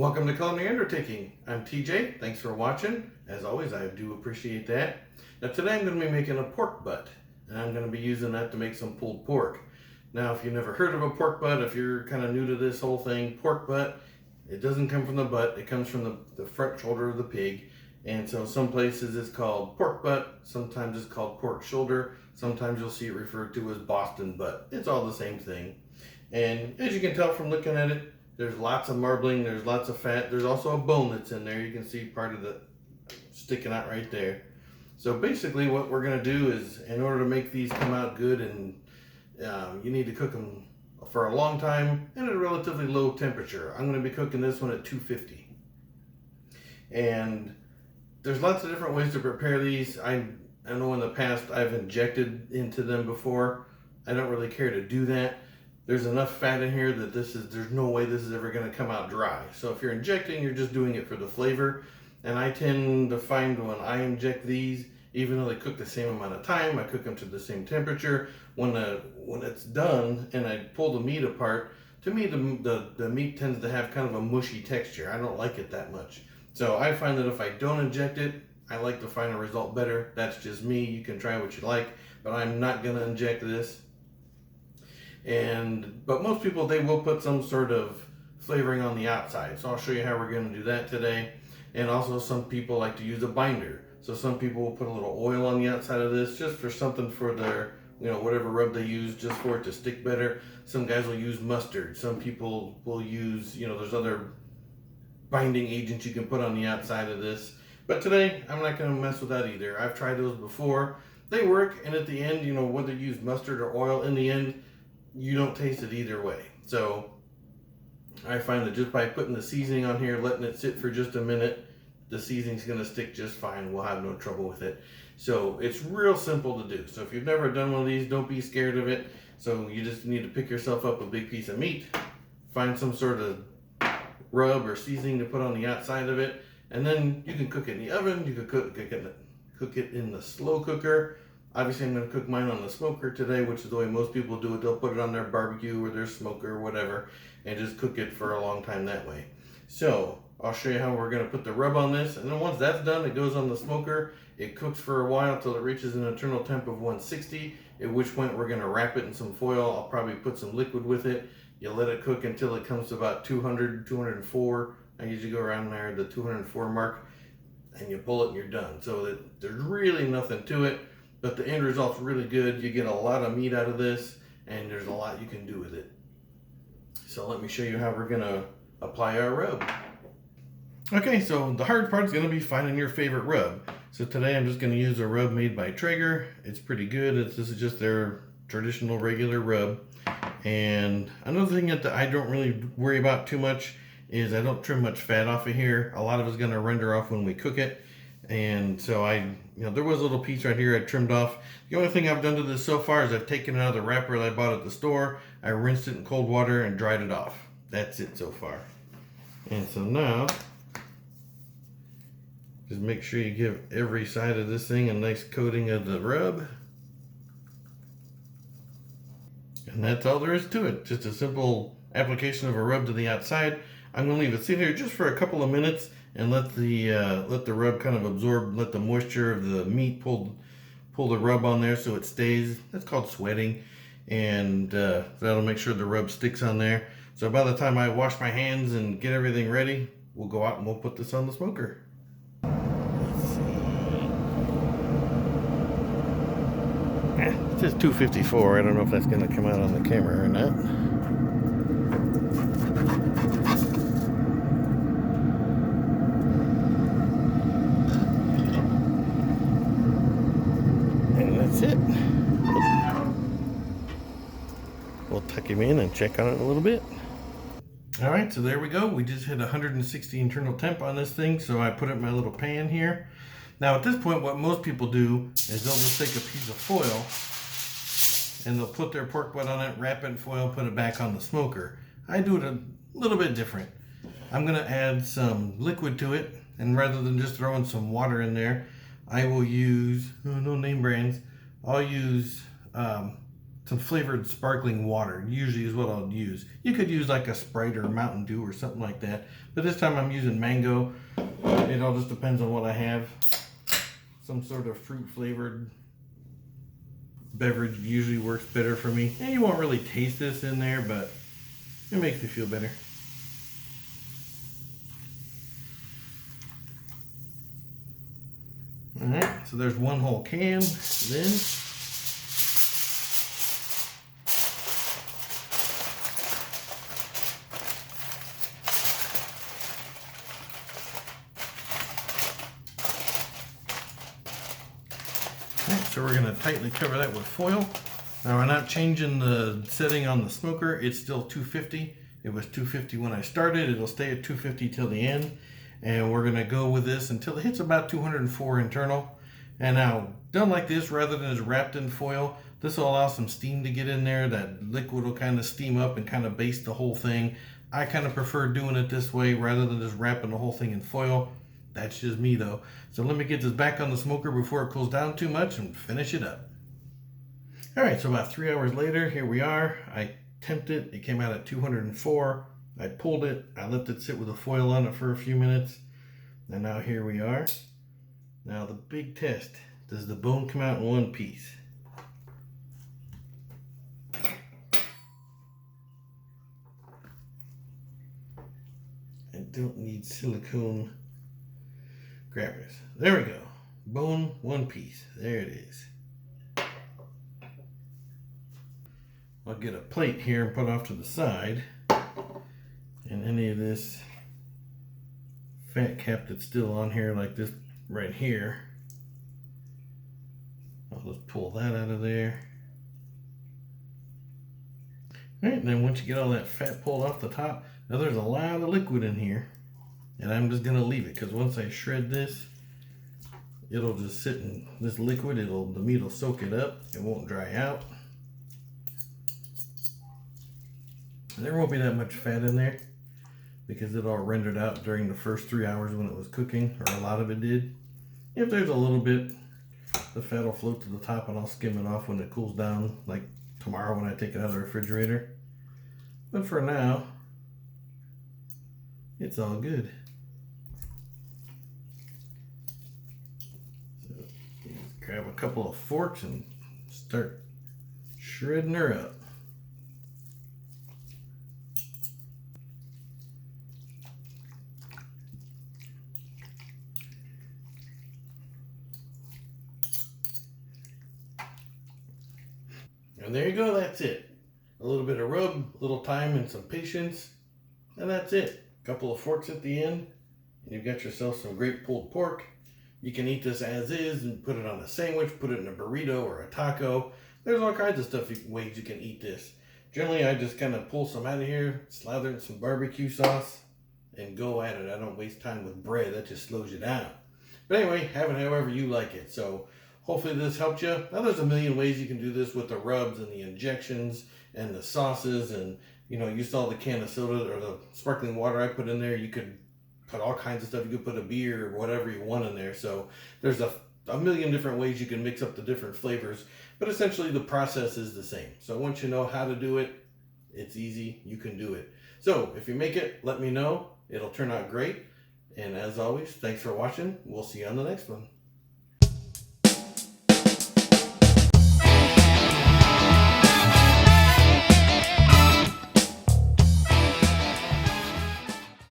Welcome to Culinary Undertaking. I'm TJ. Thanks for watching. As always, I do appreciate that. Now today I'm going to be making a pork butt, and I'm going to be using that to make some pulled pork. Now if you've never heard of a pork butt, if you're kind of new to this whole thing, pork butt, it doesn't come from the butt, it comes from the front shoulder of the pig. And so some places it's called pork butt, sometimes it's called pork shoulder, sometimes you'll see it referred to as Boston butt. It's all the same thing. And as you can tell from looking at it, there's lots of marbling, there's lots of fat, there's also a bone that's in there. You can see part of the sticking out right there. So basically what we're gonna do is, in order to make these come out good, and you need to cook them for a long time and at a relatively low temperature. I'm gonna be cooking this one at 250. And there's lots of different ways to prepare these. I know in the past I've injected into them before. I don't really care to do that. There's enough fat in here that there's no way this is ever going to come out dry. So if you're injecting, you're just doing it for the flavor. And I tend to find when I inject these, even though they cook the same amount of time, I cook them to the same temperature. When it's done and I pull the meat apart, to me the meat tends to have kind of a mushy texture. I don't like it that much. So I find that if I don't inject it, I like to find a result better. That's just me. You can try what you like, but I'm not going to inject this. But most people, they will put some sort of flavoring on the outside. So I'll show you how we're going to do that today. And also some people like to use a binder. So some people will put a little oil on the outside of this just for something for their, whatever rub they use, just for it to stick better. Some guys will use mustard. Some people will use, there's other binding agents you can put on the outside of this. But today, I'm not going to mess with that either. I've tried those before. They work, and at the end, whether you use mustard or oil, in the end, you don't taste it either way. So I find that just by putting the seasoning on here, letting it sit for just a minute, the seasoning's going to stick just fine. We'll have no trouble with it. So it's real simple to do. So if you've never done one of these, don't be scared of it. So you just need to pick yourself up a big piece of meat, find some sort of rub or seasoning to put on the outside of it, and then you can cook it in the oven. You could cook it in the slow cooker. Obviously, I'm going to cook mine on the smoker today, which is the way most people do it. They'll put it on their barbecue or their smoker or whatever and just cook it for a long time that way. So I'll show you how we're going to put the rub on this. And then once that's done, it goes on the smoker. It cooks for a while till it reaches an internal temp of 160, at which point we're going to wrap it in some foil. I'll probably put some liquid with it. You let it cook until it comes to about 200, 204. I usually go around there, the 204 mark, and you pull it and you're done. So there's really nothing to it. But the end result's really good. You get a lot of meat out of this, and there's a lot you can do with it. So let me show you how we're gonna apply our rub. Okay, so the hard part is gonna be finding your favorite rub. So today I'm just gonna use a rub made by Traeger. It's pretty good. This is just their traditional regular rub. And another thing that I don't really worry about too much is I don't trim much fat off of here. A lot of it's gonna render off when we cook it. And so there was a little piece right here I trimmed off. The only thing I've done to this so far is I've taken it out of the wrapper that I bought at the store. I rinsed it in cold water and dried it off. That's it so far. And so now, just make sure you give every side of this thing a nice coating of the rub. And that's all there is to it. Just a simple application of a rub to the outside. I'm gonna leave it sit here just for a couple of minutes and let the rub kind of absorb, let the moisture of the meat pull the rub on there so it stays. That's called sweating, and that'll make sure the rub sticks on there. So by the time I wash my hands and get everything ready, we'll go out and we'll put this on the smoker. Let's see. It says 254. I don't know if that's going to come out on the camera or not. That's it. We'll tuck him in and check on it a little bit. All right, so there we go. We just hit 160 internal temp on this thing, so I put it in my little pan here. Now at this point, what most people do is they'll just take a piece of foil and they'll put their pork butt on it, wrap it in foil, put it back on the smoker. I do it a little bit different. I'm gonna add some liquid to it, and rather than just throwing some water in there, I will use, no name brands, I'll use some flavored sparkling water. Usually is what I'll use. You could use like a Sprite or Mountain Dew or something like that. But this time I'm using mango. It all just depends on what I have. Some sort of fruit flavored beverage usually works better for me. And you won't really taste this in there, but it makes me feel better. Alright, so there's one whole can. Then so we're going to tightly cover that with foil. Now we're not changing the setting on the smoker. It's still 250. It was 250 when I started. It'll stay at 250 till the end. And we're going to go with this until it hits about 204 internal. And now, done like this, rather than just wrapped in foil, this will allow some steam to get in there. That liquid will kind of steam up and kind of baste the whole thing. I kind of prefer doing it this way rather than just wrapping the whole thing in foil. That's just me though. So let me get this back on the smoker before it cools down too much and finish it up. Alright, so about 3 hours later, here we are. I temped it. It came out at 204. I pulled it. I let it sit with the foil on it for a few minutes. And now here we are. Now the big test. Does the bone come out in one piece? I don't need silicone grabbers. There we go. Bone, one piece. There it is. I'll get a plate here and put off to the side. And any of this fat cap that's still on here, like this right here, I'll just pull that out of there. All right, and then once you get all that fat pulled off the top, now there's a lot of liquid in here. And I'm just gonna leave it because once I shred this, it'll just sit in this liquid. The meat will soak it up. It won't dry out. And there won't be that much fat in there because it all rendered out during the first 3 hours when it was cooking, or a lot of it did. If there's a little bit, the fat will float to the top and I'll skim it off when it cools down, like tomorrow when I take it out of the refrigerator. But for now, it's all good. So grab a couple of forks and start shredding her up. And there you go, that's it. A little bit of rub, a little time and some patience, and that's it. A couple of forks at the end, and you've got yourself some great pulled pork. You can eat this as is and put it on a sandwich, put it in a burrito or a taco. There's all kinds of ways you can eat this. Generally, I just kind of pull some out of here, slather it in some barbecue sauce, and go at it. I don't waste time with bread. That just slows you down. But anyway, have it however you like it. So hopefully this helped you. Now there's a million ways you can do this with the rubs and the injections and the sauces, and you saw the can of soda or the sparkling water I put in there. You could put all kinds of stuff. You could put a beer or whatever you want in there. So there's a million different ways you can mix up the different flavors, but essentially the process is the same. So once you know how to do it, it's easy. You can do it. So if you make it, let me know. It'll turn out great. And as always, thanks for watching. We'll see you on the next one.